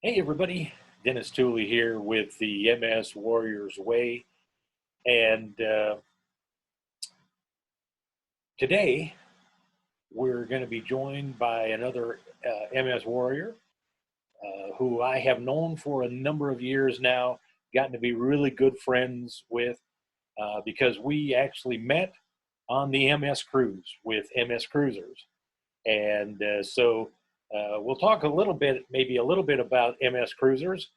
Hey everybody, Dennis Tooley here with the MS Warriors Way. And today we're going to be joined by another MS Warrior who I have known for a number of years now, gotten to be really good friends with because we actually met on the MS Cruise with MS Cruisers. And we'll talk a little bit, maybe a little bit about MS Cruisers,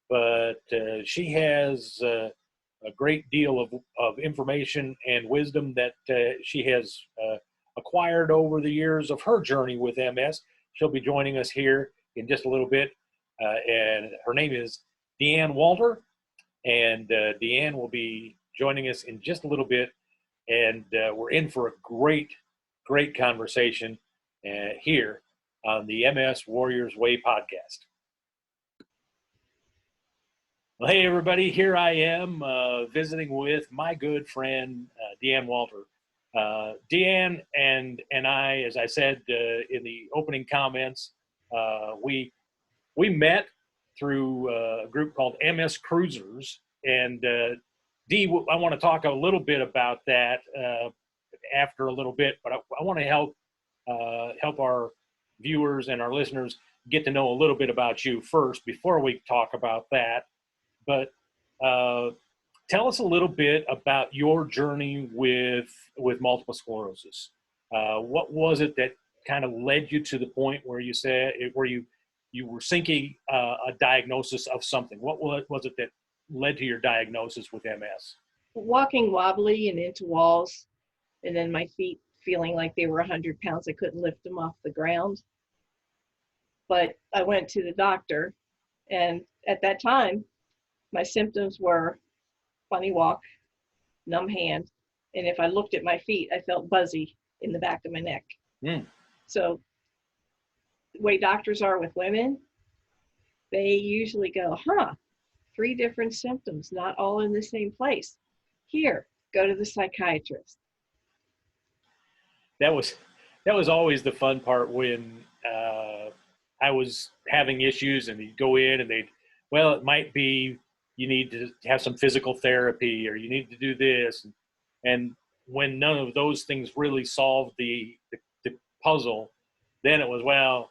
but she has a great deal of information and wisdom that she has acquired over the years of her journey with MS. She'll be joining us here in just a little bit, and her name is DeAnn Walter, and DeAnn will be joining us in just a little bit, and we're in for a great conversation here on the MS Warriors Way podcast. Well, hey, everybody, here I am visiting with my good friend, DeAnn Walter. DeAnn and I, as I said in the opening comments, we met through a group called MS Cruisers. And Dee, I want to talk a little bit about that after a little bit, but I want to help our viewers and our listeners get to know a little bit about you first before we talk about that. But tell us a little bit about your journey with multiple sclerosis. What was it that kind of led you to the point where you said where you were seeking a diagnosis of something? What was it that led to your diagnosis with MS? Walking wobbly and into walls, and then my feet feeling like they were 100 pounds. I couldn't lift them off the ground. But I went to the doctor, and at that time, my symptoms were funny walk, numb hand, and if I looked at my feet, I felt buzzy in the back of my neck. So the way doctors are with women, they usually go, 3 different symptoms, not all in the same place. Here, go to the psychiatrist. That was always the fun part when I was having issues, and they'd go in and it might be you need to have some physical therapy, or you need to do this. And when none of those things really solved the puzzle, then it was, well,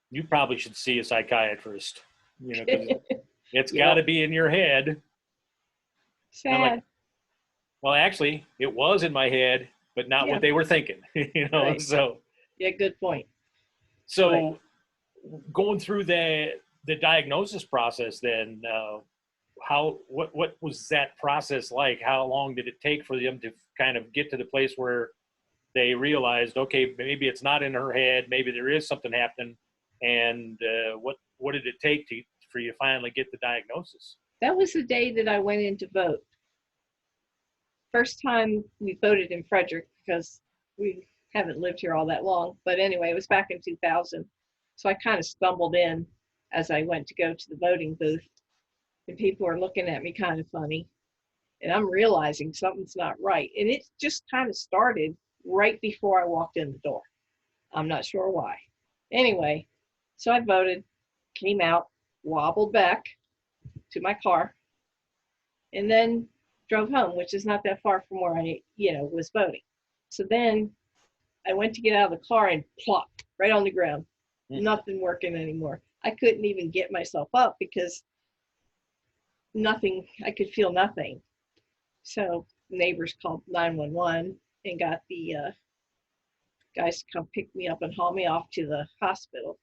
you probably should see a psychiatrist, because it's got to be in your head. Sad. Like, well, actually, it was in my head, but not what they were thinking, Right. So. Yeah, good point. So right. Going through the diagnosis process, then what was that process like? How long did it take for them to kind of get to the place where they realized, okay, maybe it's not in her head, maybe there is something happening, and what did it take for you to finally get the diagnosis? That was the day that I went in to vote. First time we voted in Frederick, because we haven't lived here all that long. But anyway, it was back in 2000. So I kind of stumbled in as I went to go to the voting booth. And people are looking at me kind of funny. And I'm realizing something's not right. And it just kind of started right before I walked in the door. I'm not sure why. Anyway, so I voted, came out, wobbled back to my car, and then drove home, which is not that far from where I, was voting. So then I went to get out of the car and plop right on the ground. Nothing working anymore. I couldn't even get myself up because nothing, I could feel nothing. So neighbors called 911 and got the guys to come pick me up and haul me off to the hospital.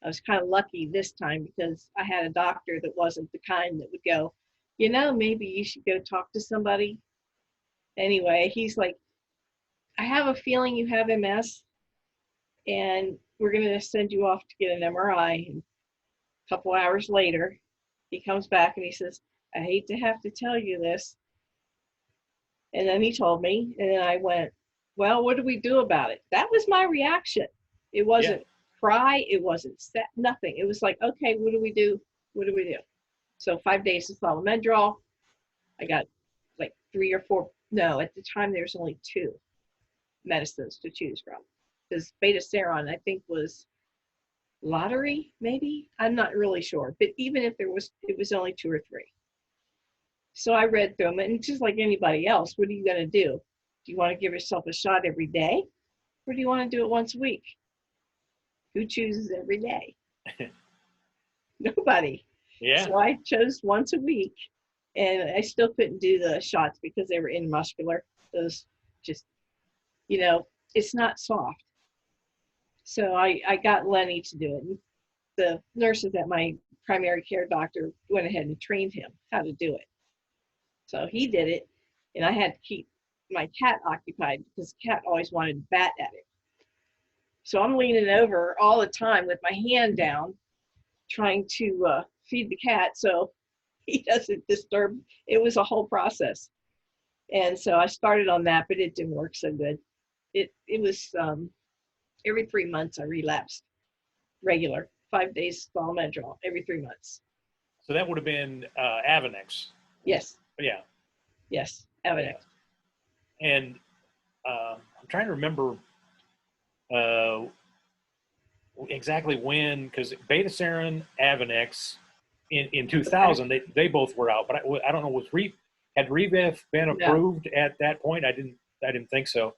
I was kind of lucky this time because I had a doctor that wasn't the kind that would go, maybe you should go talk to somebody. Anyway, he's like, I have a feeling you have MS, and we're going to send you off to get an MRI. And a couple hours later, he comes back and he says, I hate to have to tell you this. And then he told me, and then I went, well, what do we do about it? That was my reaction. It wasn't cry. It wasn't set, nothing. It was like, okay, what do we do? What do we do? So 5 days of Solomedrol. I got like 3 or 4. No, at the time there was only 2 medicines to choose from. Because beta-seron, I think, was lottery, maybe. I'm not really sure. But even if it was only 2 or 3. So I read through them, and just like anybody else, what are you going to do? Do you want to give yourself a shot every day, or do you want to do it once a week? Who chooses every day? Nobody. Yeah. So I chose once a week, and I still couldn't do the shots because they were intramuscular. Those just, it's not soft. So I got Lenny to do it. The nurses at my primary care doctor went ahead and trained him how to do it. So he did it, and I had to keep my cat occupied because the cat always wanted to bat at it. So I'm leaning over all the time with my hand down, trying to feed the cat so he doesn't disturb. It was a whole process. And so I started on that, but it didn't work so good. It was every 3 months I relapsed, regular, 5 days Stalmedrol every 3 months. So that would have been Avonex. Yes. Yeah. Yes, Avonex. Yeah. And I'm trying to remember exactly when, because Betaserin, Avonex, in 2000, they both were out, but I don't know, had Rebif been approved at that point? I didn't think so,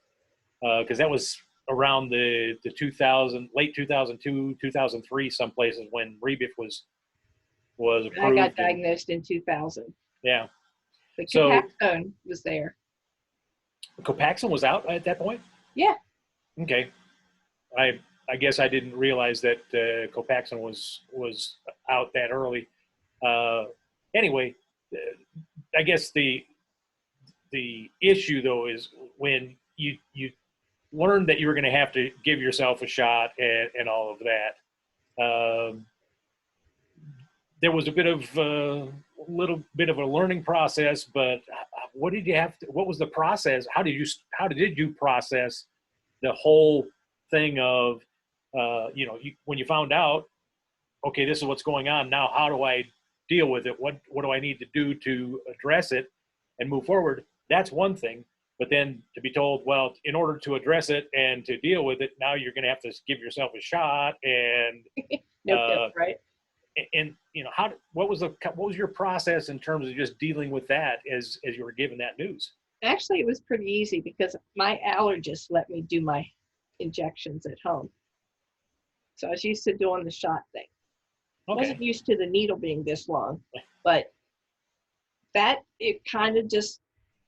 because that was around the 2000, late 2002, 2003, some places when Rebif was approved. I got diagnosed in 2000. Yeah. But Copaxone was there. Copaxone was out at that point? Yeah. Okay. I guess I didn't realize that Copaxone was out that early. Anyway, I guess the issue though is when you learned that you were going to have to give yourself a shot and all of that. There was a little bit of a learning process, but what did you have to, what was the process? How did you process the whole thing of, when you found out, okay, this is what's going on now, how do I deal with it? What do I need to do to address it and move forward? That's one thing. But then to be told, well, in order to address it and to deal with it, now you're going to have to give yourself a shot and right. And what was your process in terms of just dealing with that as you were given that news? Actually, it was pretty easy because my allergist let me do my injections at home. So I was used to doing the shot thing. Okay. I wasn't used to the needle being this long, but it kind of just,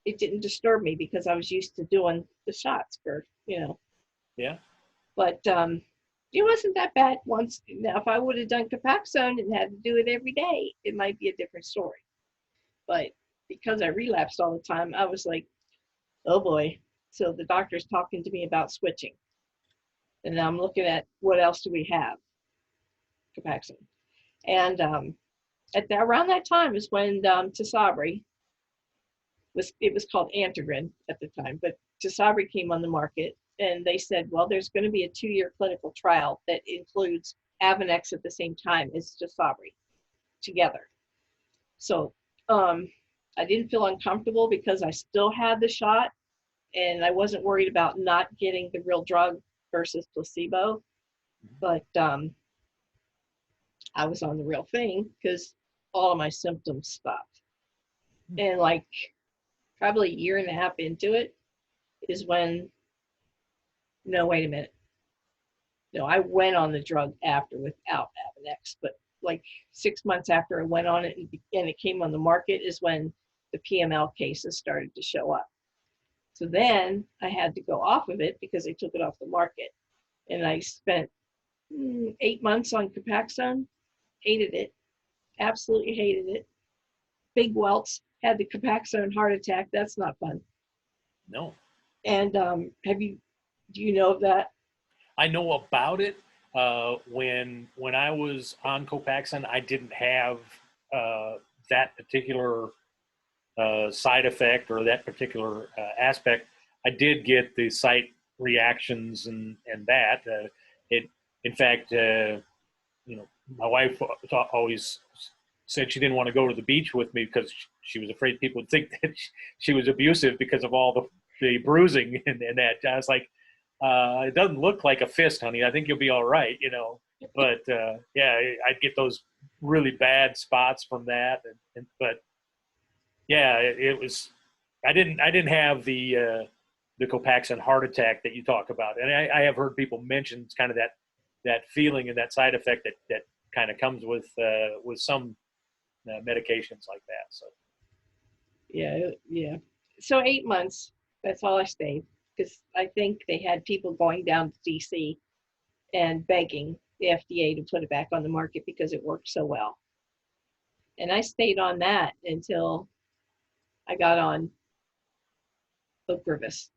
it didn't disturb me because I was used to doing the shots for, Yeah. But it wasn't that bad once. Now, if I would have done Copaxone and had to do it every day, it might be a different story. But because I relapsed all the time, I was like, oh boy. So the doctor's talking to me about switching. And I'm looking at what else do we have? Copaxone. And around that time is when Tisabri was called Antigrin at the time, but Tisabri came on the market. And they said, well, there's going to be a 2-year clinical trial that includes Avonex at the same time as Tisabri together. So I didn't feel uncomfortable because I still had the shot and I wasn't worried about not getting the real drug versus placebo. But I was on the real thing because all of my symptoms stopped. And like probably a year and a half into it is when, no, wait a minute. No, I went on the drug after without Avonex, but like 6 months after I went on it and it came on the market is when the PML cases started to show up. So then I had to go off of it because they took it off the market. And I spent 8 months on Copaxone, hated it, absolutely hated it. Big welts, had the Copaxone heart attack. That's not fun. No. And do you know of that? I know about it. When I was on Copaxone, I didn't have that particular side effect or that particular aspect. I did get the site reactions and that. In fact, my wife always said she didn't want to go to the beach with me because she was afraid people would think that she was abusive because of all the bruising and that. I was like, it doesn't look like a fist, honey. I think you'll be all right, But yeah, I'd get those really bad spots from that. But yeah, it was. I didn't have the Copaxone heart attack that you talk about, and I have heard people mention kind of that feeling and that side effect that kind of comes with some medications like that. So Yeah, yeah. So 8 months, that's all I stayed because I think they had people going down to DC and begging the FDA to put it back on the market because it worked so well. And I stayed on that until I got on Ocrevus.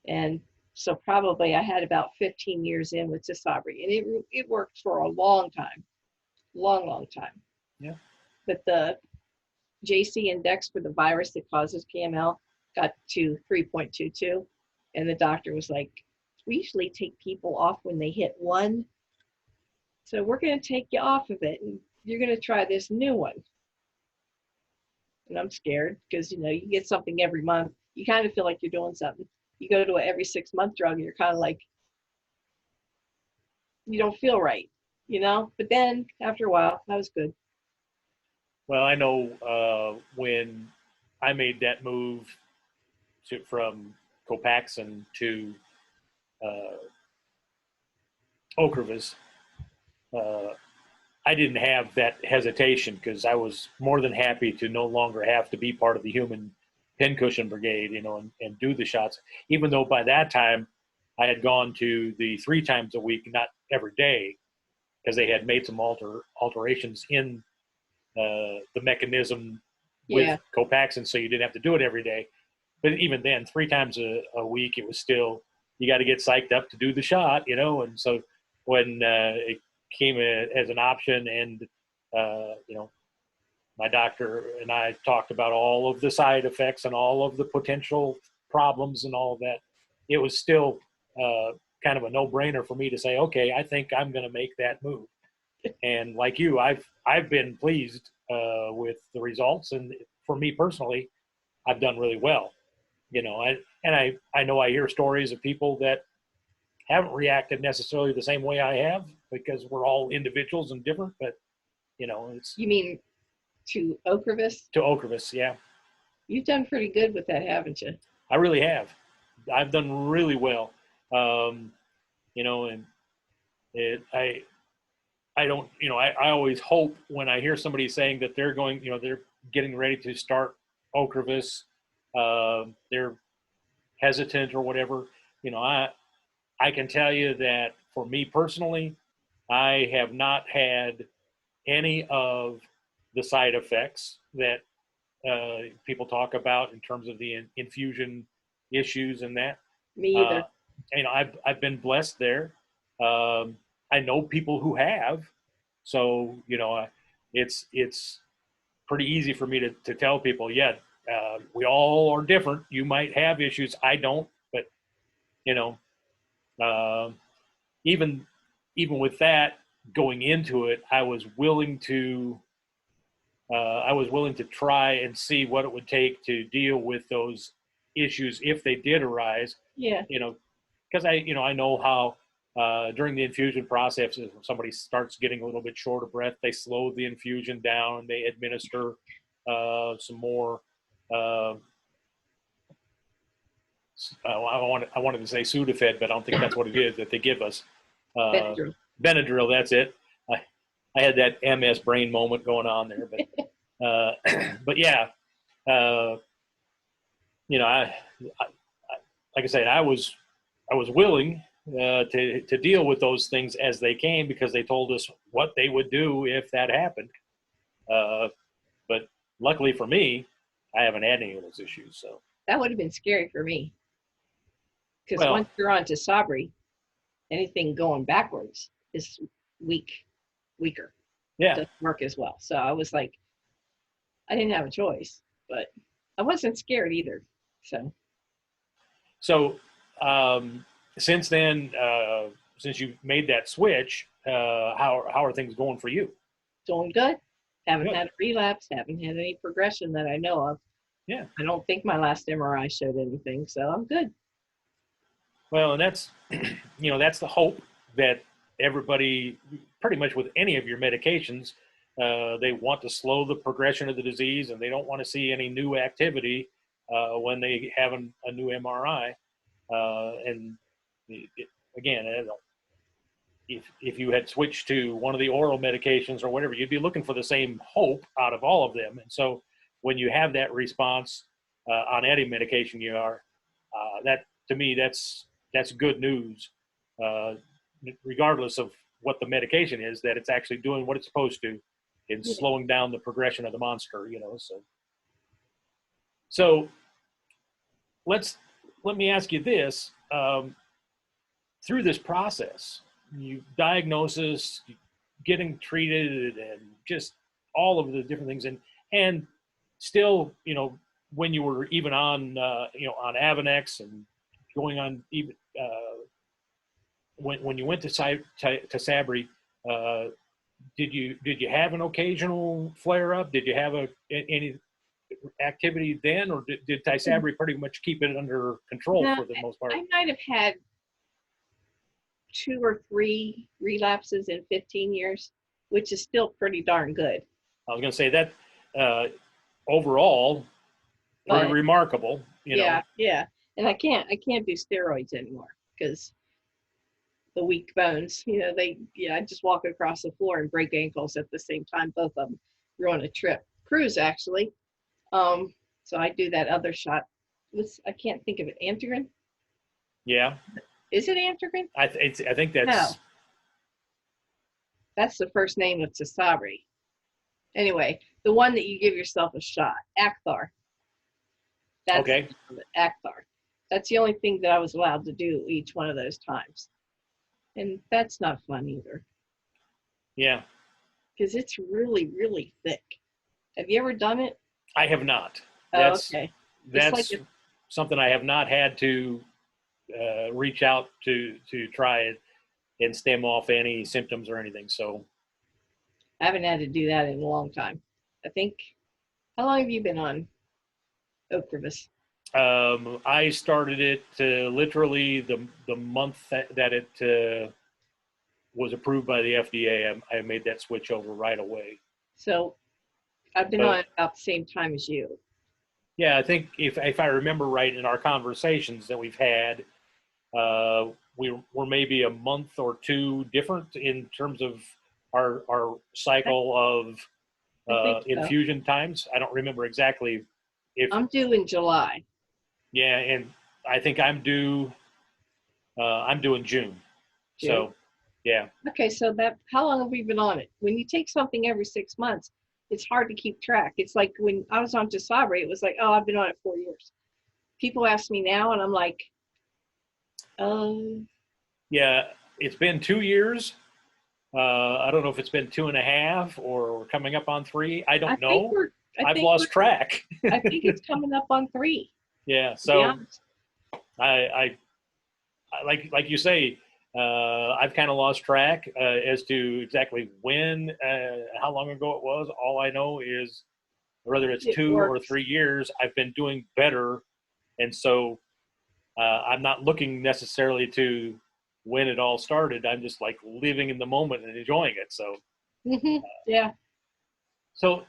And so probably I had about 15 years in with Tisabri, and it worked for a long time, long time. yeah, But the JC index for the virus that causes PML got to 3.22, and the doctor was like, "We usually take people off when they hit 1, so we're going to take you off of it, and you're going to try this new one." And I'm scared because you get something every month, you kind of feel like you're doing something. You go to a every 6 month drug, and you're kind of like, you don't feel right, But then after a while, that was good. well, I know when I made that move from Copaxone to uh, Ocrevus, uh, I didn't have that hesitation because I was more than happy to no longer have to be part of the human pincushion brigade, and do the shots. Even though by that time I had gone to the 3 times a week, not every day, because they had made some alterations in the mechanism with Yeah. Copaxone, so you didn't have to do it every day. But even then, 3 times a week, it was still, you got to get psyched up to do the shot, And so when it came as an option, and my doctor and I talked about all of the side effects and all of the potential problems and all of that, it was still kind of a no-brainer for me to say, okay, I think I'm going to make that move. And like you, I've been pleased with the results, and for me personally, I've done really well. I know I hear stories of people that haven't reacted necessarily the same way I have, because we're all individuals and different. But it's You mean to Ocrevus? to Ocrevus, yeah. You've done pretty good with that, haven't you? I really have. I've done really well. Um, and I don't, I always hope when I hear somebody saying that they're getting ready to start Ocrevus, they're hesitant or whatever. I can tell you that for me personally, I have not had any of the side effects that people talk about in terms of the infusion issues and that. Me Uh, either. I've been blessed there. I know people who have, so it's pretty easy for me to tell people, yeah, we all are different. You might have issues, I don't, but you know, uh, even even with that going into it, I was willing to try and see what it would take to deal with those issues if they did arise. Yeah. Because I know how during the infusion process, if somebody starts getting a little bit short of breath, they slow the infusion down. They administer some more. I wanted to say Sudafed, but I don't think that's what it is that they give us. Uh, Benadryl. Benadryl, that's it. I had that MS brain moment going on there, but yeah, uh, like I said, I was willing to deal with those things as they came, because they told us what they would do if that happened. But luckily for me, I haven't had any of those issues. So That would have been scary for me because well, once you're on to Sabri, anything going backwards is weaker. yeah. Doesn't work as well. So I was like, I didn't have a choice, but I wasn't scared either. So since then, since you made that switch, how are things going for you? Doing good. Haven't Good. had a relapse. Haven't had any progression that I know of. Yeah. I don't think my last MRI showed anything, so I'm good. Well, and that's that's the hope that everybody, pretty much with any of your medications, they want to slow the progression of the disease, and they don't want to see any new activity when they have a new MRI. And again, if you had switched to one of the oral medications or whatever, you'd be looking for the same hope out of all of them. And so when you have that response on any medication you are, that to me, that's good news, regardless of what the medication is, that it's actually doing what it's supposed to in slowing down the progression of the monster, So let me ask you this. Through this process, you diagnosis, getting treated, and just all of the different things, and still, when you were even on, on Avonex and going on even when you went to Sabri, did you have an occasional flare up? Did you have any activity then, or did Tysabri pretty much keep it under control for the most part? I might have had 2 or 3 relapses in 15 years, which is still pretty darn good. I was going to say that overall, pretty remarkable. Yeah. And I can't do steroids anymore because the weak bones, I just walk across the floor and break ankles at the same time. Both of them. We're on a trip, cruise actually. So I do that other shot. I can't think of it. Antigrin? Yeah. Is it Antigrin? I think that's. No. That's the first name of Tysabri. Anyway, the one that you give yourself a shot, Acthar. That's okay. Acthar. That's the only thing that I was allowed to do each one of those times. And that's not fun either. Yeah. Because it's really, really thick. Have you ever done it? I have not. Okay. That's like something I have not had to reach out to try it and stem off any symptoms or anything. So I haven't had to do that in a long time. I think, how long have you been on Ocrevus? I started it literally the month that it was approved by the FDA. I made that switch over right away. So I've been on it about the same time as you. Yeah, I think if I remember right in our conversations that we've had, we were maybe a month or 2 different in terms of our cycle of infusion times. I don't remember exactly. I'm due in July. Yeah, and I think I'm due in June. So, yeah. Okay, so how long have we been on it? When you take something every 6 months, it's hard to keep track. It's like when I was on Tysabri, it was like, oh, I've been on it 4 years. People ask me now, and I'm like, yeah, it's been 2 years. I don't know if it's been 2.5 or we're coming up on 3. I don't know. I've lost track. I think it's coming up on 3. Yeah. So I like you say, I've kind of lost track as to exactly when, how long ago it was. All I know is whether it's 2 or 3 years, I've been doing better. And so I'm not looking necessarily to when it all started. I'm just like living in the moment and enjoying it. So, yeah. So,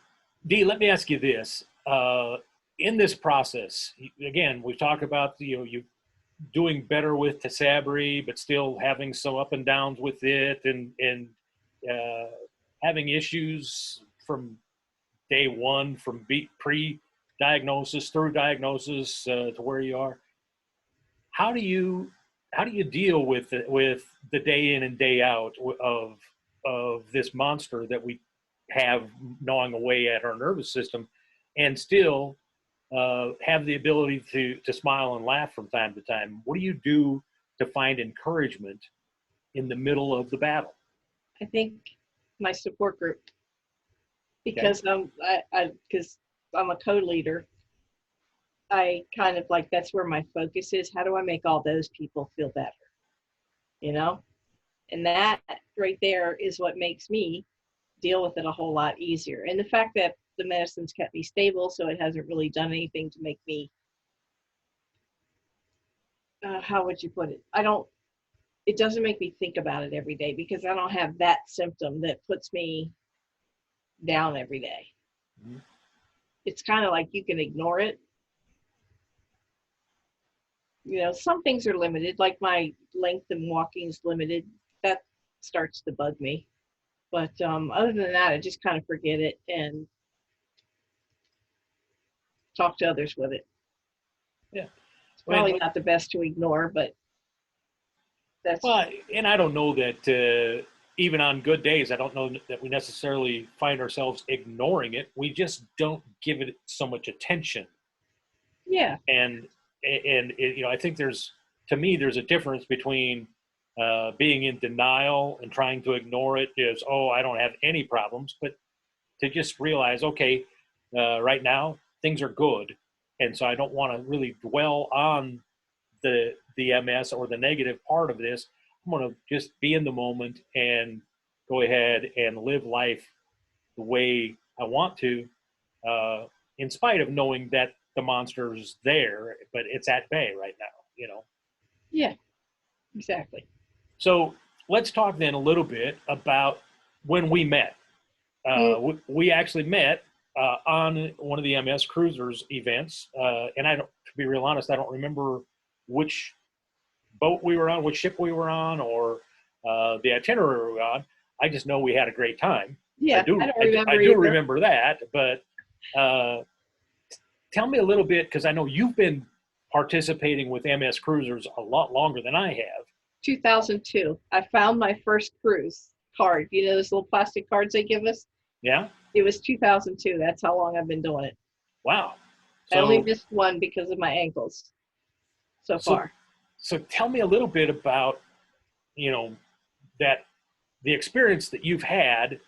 Dee, let me ask you this. In this process, again, we've talked about, you doing better with Tysabri, but still having some up and downs with it, and having issues from day one, from pre-diagnosis through diagnosis to where you are. How do you deal with the day in and day out of this monster that we have gnawing away at our nervous system, and still have the ability to smile and laugh from time to time? What do you do to find encouragement in the middle of the battle? I think my support group, because because I'm a co-leader. I kind of like, that's where my focus is. How do I make all those people feel better? And that right there is what makes me deal with it a whole lot easier. And the fact that the medicine's kept me stable, so it hasn't really done anything to make me, how would you put it? it doesn't make me think about it every day because I don't have that symptom that puts me down every day. Mhm. It's kind of like you can ignore it. You know, some things are limited, like my length in walking is limited. That starts to bug me. But other than that, I just kind of forget it and talk to others with it. Yeah. It's probably Well, not the best to ignore, but that's well, and I don't know that even on good days, I don't know that we necessarily find ourselves ignoring it. We just don't give it so much attention. yeah, And it, I think to me, there's a difference between being in denial and trying to ignore it is, oh, I don't have any problems, but to just realize, okay, right now things are good, and so I don't want to really dwell on the MS or the negative part of this. I'm going to just be in the moment and go ahead and live life the way I want to, uh, in spite of knowing that the monster's there, but it's at bay right now. yeah, exactly. So let's talk then a little bit about when we met. Mm, We actually met on one of the MS Cruisers events, and to be real honest, I don't remember which boat we were on, which ship we were on, or the itinerary we were on. I just know we had a great time. I yeah, I do, don't I remember do either. remember that. But uh, tell me a little bit, because I know you've been participating with MS Cruisers a lot longer than I have. 2002, I found my first cruise card. You know those little plastic cards they give us? Yeah. It was 2002. That's how long I've been doing it. Wow. I only So missed one because of my ankles so so far. so tell me a little bit about you know that the experience that you've had,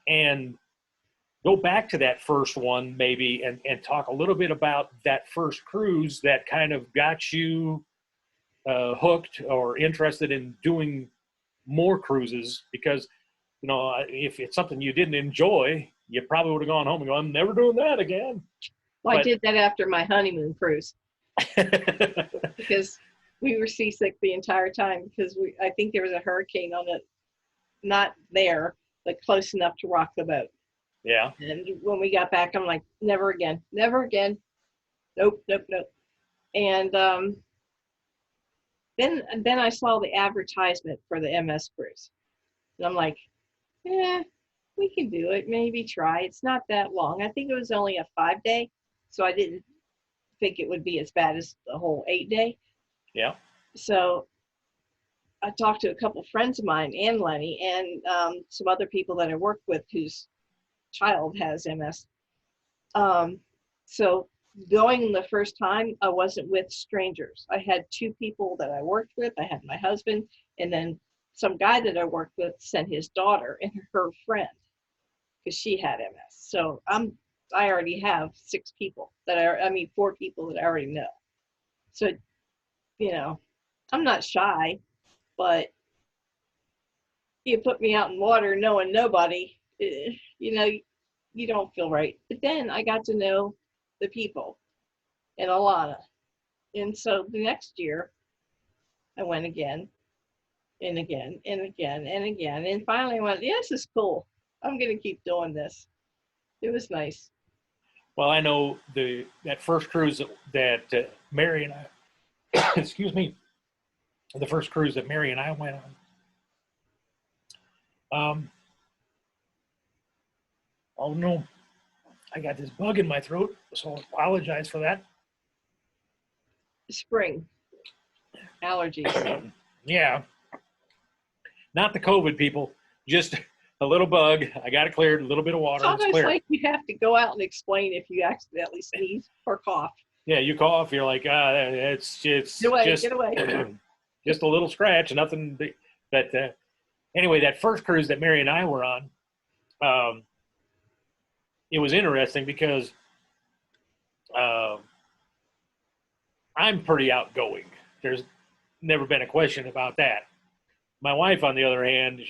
and go back to that first one maybe, and talk a little bit about that first cruise that kind of got you hooked or interested in doing more cruises, because if it's something you didn't enjoy, you probably would have gone home and go, I'm never doing that again. Well, I But did that after my honeymoon cruise because we were seasick the entire time because I think there was a hurricane on it, not there, but close enough to rock the boat. yeah. And when we got back, I'm like, never again, never again. Nope, nope, nope. And then I saw the advertisement for the MS cruise, and I'm like, yeah, we can do it. Maybe try. It's not that long. I think it was only a 5 day, so I didn't think it would be as bad as the whole 8 day. Yeah. So I talked to a couple friends of mine and Lenny and some other people that I worked with whose child has MS. Um, so going the first time, I wasn't with strangers. I had two people that I worked with. I had my husband, and then some guy that I worked with sent his daughter and her friend because she had MS. So I already have six people four people that I already know. So I'm not shy, but you put me out in water knowing nobody, you know, you don't feel right. But then I got to know the people and Alana. And so the next year I went again and again and again and again. And finally I went, yeah, this is cool. I'm going to keep doing this. It was nice. Well, I know that first cruise that Mary and I, excuse me, the first cruise that Mary and I went on. Oh no, I got this bug in my throat, so I apologize for that. Spring allergies. Yeah, not the COVID people, just a little bug. I got it cleared, a little bit of It's water, and it's almost clear. like you have to go out and explain if you accidentally sneeze or cough. Yeah, you cough, you're like, it's Get away, just get away. just a little scratch, nothing. But anyway, that first cruise that Mary and I were on, um, it was interesting because uh, I'm pretty outgoing. There's never been a question about that. My wife, on the other hand,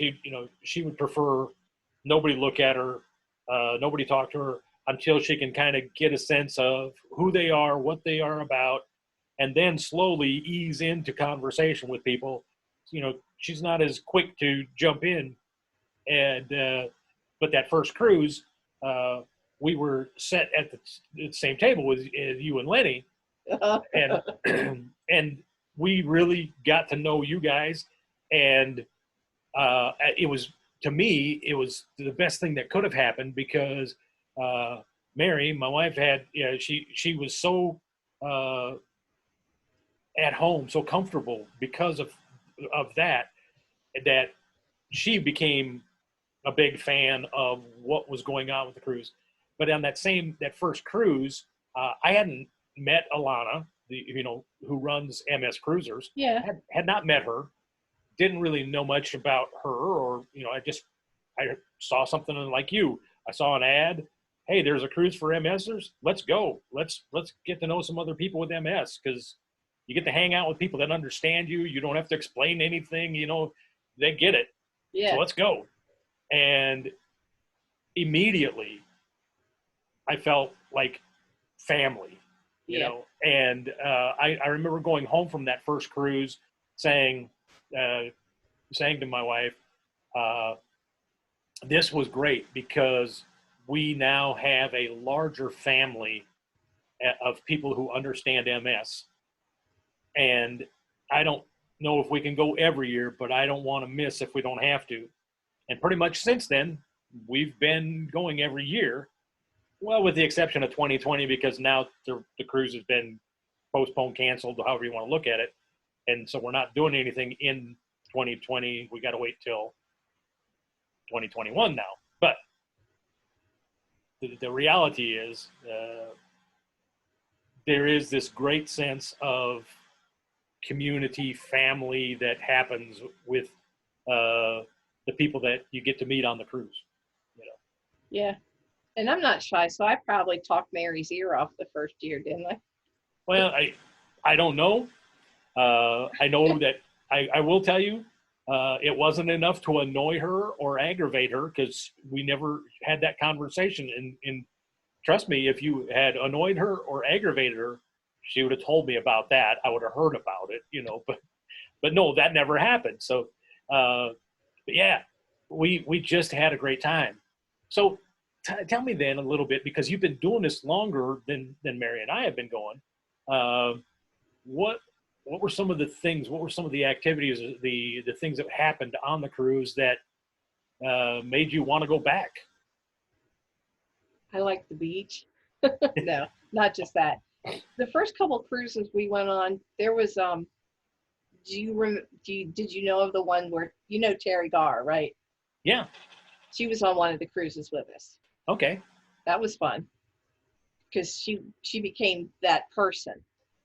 she would prefer nobody look at her, nobody talk to her until she can kind of get a sense of who they are, what they are about, and then slowly ease into conversation with people. she's not as quick to jump in. And but that first cruise, we were set at the same table with you and Lenny, and and we really got to know you guys, and it was, to me, it was the best thing that could have happened, because Mary, my wife, had, she was so at home, so comfortable because of that she became a big fan of what was going on with the cruise. But on that first cruise, I hadn't met Alana, who runs MS Cruisers. Yeah. Had not met her, didn't really know much about her, or I saw something like you. I saw an ad. Hey, there's a cruise for MSers. Let's go. Let's get to know some other people with MS, because you get to hang out with people that understand you. You don't have to explain anything. They get it. Yeah. So let's go. And immediately I felt like family, and I remember going home from that first cruise saying to my wife, this was great, because we now have a larger family of people who understand MS. And I don't know if we can go every year, but I don't want to miss if we don't have to. And pretty much since then, we've been going every year. Well, with the exception of 2020, because now the cruise has been postponed, canceled, however you want to look at it. And so we're not doing anything in 2020. We got to wait till 2021 now. But the reality is there is this great sense of community, family that happens with the people that you get to meet on the cruise. Yeah. And I'm not shy, so I probably talked Mary's ear off the first year, didn't I? Well, I don't know. I know that I will tell you, it wasn't enough to annoy her or aggravate her, because we never had that conversation. And trust me, if you had annoyed her or aggravated her, she would have told me about that. I would have heard about it, but no, that never happened. So, but yeah, we just had a great time. So tell me then a little bit, because you've been doing this longer than Mary and I have been going. What were some of the things? What were some of the activities, the things that happened on the cruise that made you want to go back? I like the beach. No, not just that. The first couple of cruises we went on, there was did you know of the one where Terry Garr, right? Yeah. She was on one of the cruises with us. Okay. That was fun, because she became that person,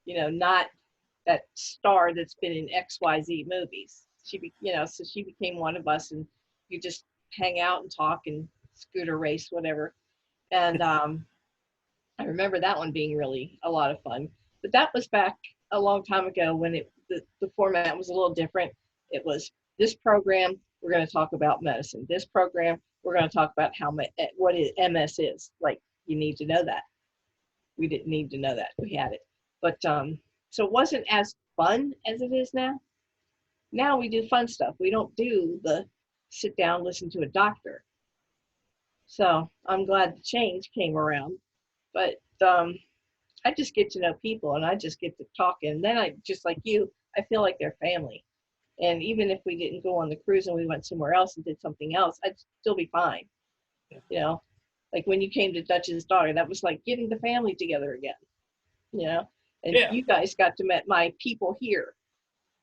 not that star that's been in XYZ movies. So she became one of us, and you just hang out and talk and scooter race, whatever. And I remember that one being really a lot of fun. But that was back a long time ago, when the format was a little different. It was, this program, we're going to talk about medicine. This program, we're going to talk about what MS is. Like, you need to know that. We didn't need to know that. We had it. But so it wasn't as fun as it is now. Now we do fun stuff. We don't do the sit down, listen to a doctor. So I'm glad the change came around. But I just get to know people, and I just get to talk. And then I, just like you, I feel like they're family. And even if we didn't go on the cruise and we went somewhere else and did something else, I'd still be fine. Like when you came to Dutch's daughter, that was like getting the family together again. And Yeah. You guys got to meet my people here,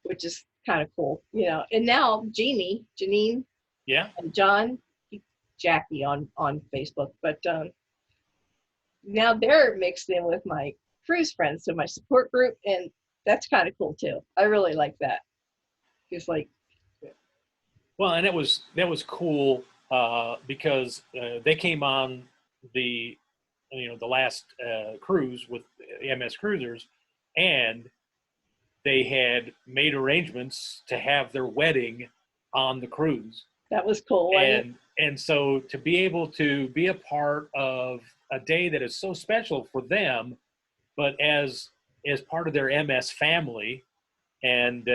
which is kind of cool. And now Janine, Yeah. and John, Jackie on Facebook, but now they're mixed in with my cruise friends, so my support group, and that's kind of cool too. I really like that. It's like, well, and that was cool because they came on the last cruise with MS Cruisers, and they had made arrangements to have their wedding on the cruise. That was cool. And so to be able to be a part of a day that is so special for them, but as part of their MS family, and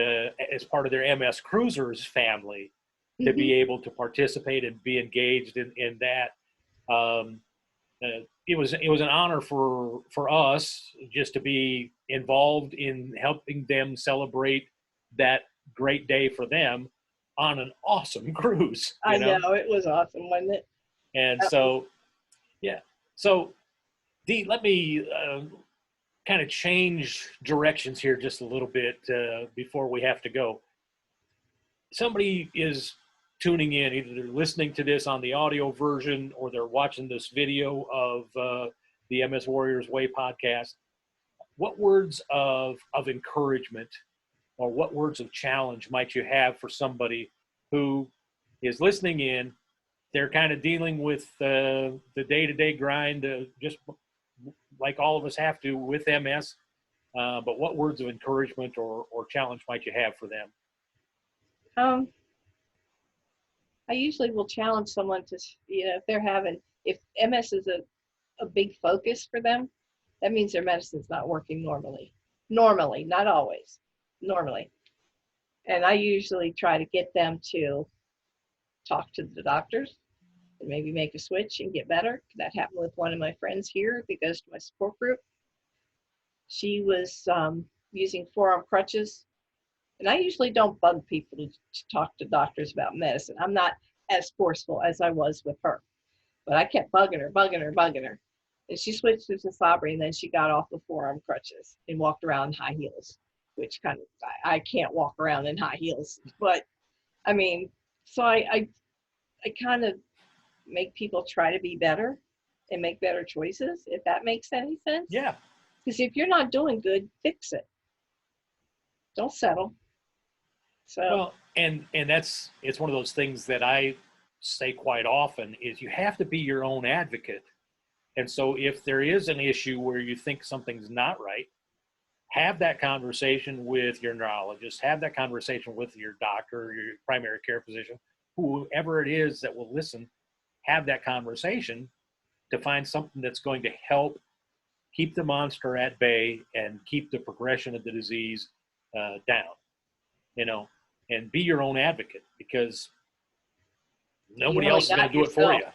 as part of their MS Cruisers family, to Mhm. be able to participate and be engaged in that. Um, it was an honor for us just to be involved in helping them celebrate that great day for them on an awesome cruise, I know it was awesome, wasn't it? And That was, so, yeah. So, Dee, let me kind of change directions here just a little bit before we have to go. Somebody is tuning in, either they're listening to this on the audio version or they're watching this video of the MS Warriors Way podcast. What words of encouragement or what words of challenge might you have for somebody who is listening in? They're kind of dealing with the day-to-day grind, just like all of us have to with MS. But what words of encouragement or challenge might you have for them? um, I usually will challenge someone to, if MS is a big focus for them, that means their medicine's not working normally. Normally, not always, normally. And I usually try to get them to talk to the doctors and maybe make a switch and get better. That happened with one of my friends here that goes to my support group. She was using forearm crutches. And I usually don't bug people to talk to doctors about medicine. I'm not as forceful as I was with her. But I kept bugging her, bugging her, bugging her. And she switched to Sabri, and then she got off the forearm crutches and walked around in high heels, which kind of, I can't walk around in high heels. But I mean, so I kind of make people try to be better and make better choices, if that makes any sense. Yeah. Because if you're not doing good, fix it. Don't settle. So, Well, and it's one of those things that I say quite often is you have to be your own advocate. And so if there is an issue where you think something's not right, have that conversation with your neurologist, have that conversation with your doctor, your primary care physician, whoever it is that will listen, have that conversation to find something that's going to help keep the monster at bay and keep the progression of the disease down, you know, and be your own advocate because you nobody only else is going got to do it for yourself. you.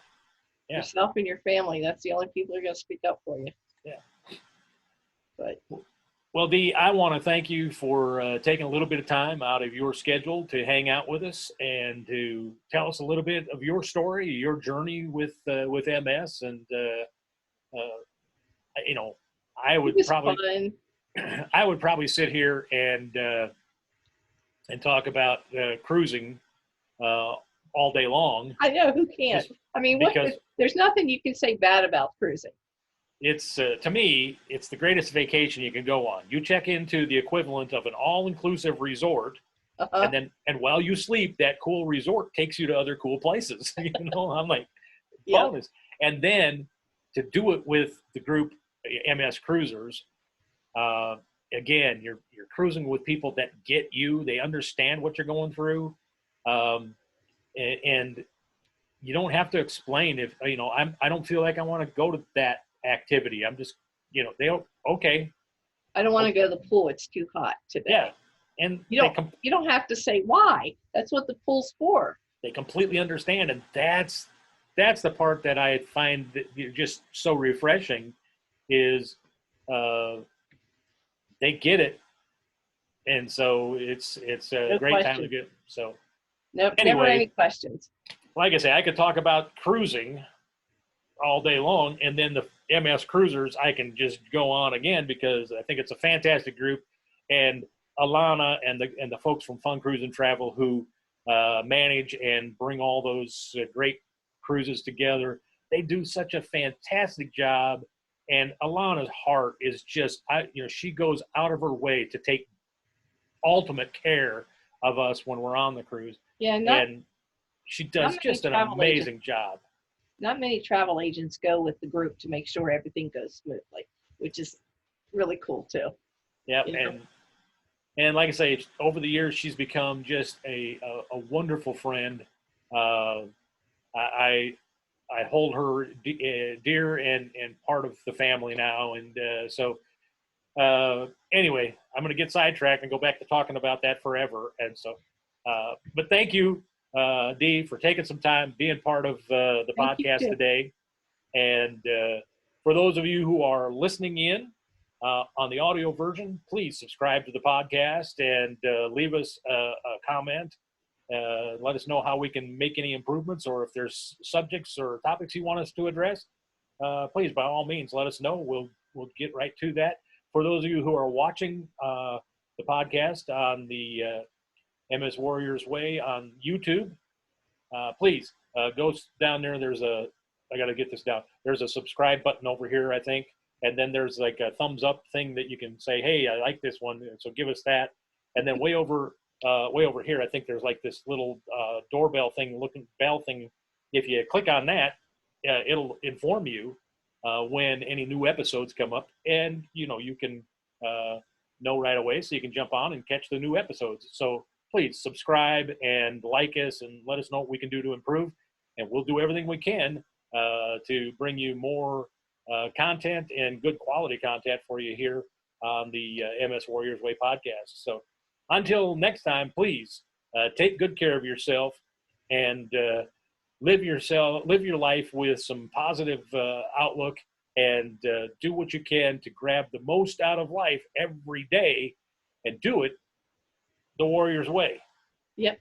Yeah. Yourself and your family. That's the only people who are going to speak up for you. Yeah. But Well, Dee, I want to thank you for taking a little bit of time out of your schedule to hang out with us and to tell us a little bit of your story, your journey with MS, and you know, I it would was probably fun. I would probably sit here and talk about cruising all day long, I know, who can't? just I mean, because there's nothing you can say bad about cruising. it's to me it's the greatest vacation you can go on. You check into the equivalent of an all-inclusive resort, Uh-huh. and while you sleep, that cool resort takes you to other cool places. I'm like, Yep. bonus. And then to do it with the group MS Cruisers, uh, again, you're cruising with people that get you. They understand what you're going through, um, and you don't have to explain if I don't feel like I want to go to that activity. I'm just they okay. I don't want to go to the pool. It's too hot today. Yeah, and You don't have to say why. That's what the pool's for. they completely understand, and that's the part that I find that just so refreshing is uh, they get it, and so it's a No great time to questions. get. So No, never anyway, any questions. like I say, I could talk about cruising all day long, and then the MS Cruisers I can just go on again because I think it's a fantastic group, and Alana and the folks from Fun Cruise and Travel who manage and bring all those great cruises together. They do such a fantastic job, and Alana's heart is just she goes out of her way to take ultimate care of us when we're on the cruise, Yeah, and she does not many just an travel agents. amazing job. Not many travel agents go with the group to make sure everything goes smoothly, which is really cool too. Yep, You know? and like I say, over the years she's become just a wonderful friend. Uh, I I hold her dear and part of the family now, and so Anyway, I'm going to get sidetracked and go back to talking about that forever. And so, but thank you, Dee, for taking some time, being part of the Thank you podcast too. today. And for those of you who are listening in on the audio version, please subscribe to the podcast and leave us a comment. Let us know how we can make any improvements, or if there's subjects or topics you want us to address. Please, by all means, let us know. We'll get right to that. For those of you who are watching the podcast on the MS Warriors Way on YouTube, please go down there. I got to get this down. There's a subscribe button over here, I think. And then there's like a thumbs up thing that you can say, hey, I like this one. So give us that. And then way over here, I think there's like this little doorbell thing, looking bell thing. If you click on that, it'll inform you when any new episodes come up. And, you can know right away, so you can jump on and catch the new episodes. So please subscribe and like us and let us know what we can do to improve. And we'll do everything we can to bring you more content and good quality content for you here on the MS Warriors Way podcast. So until next time, please take good care of yourself and live your life with some positive outlook, and do what you can to grab the most out of life every day, and do it the Warriors way. Yep.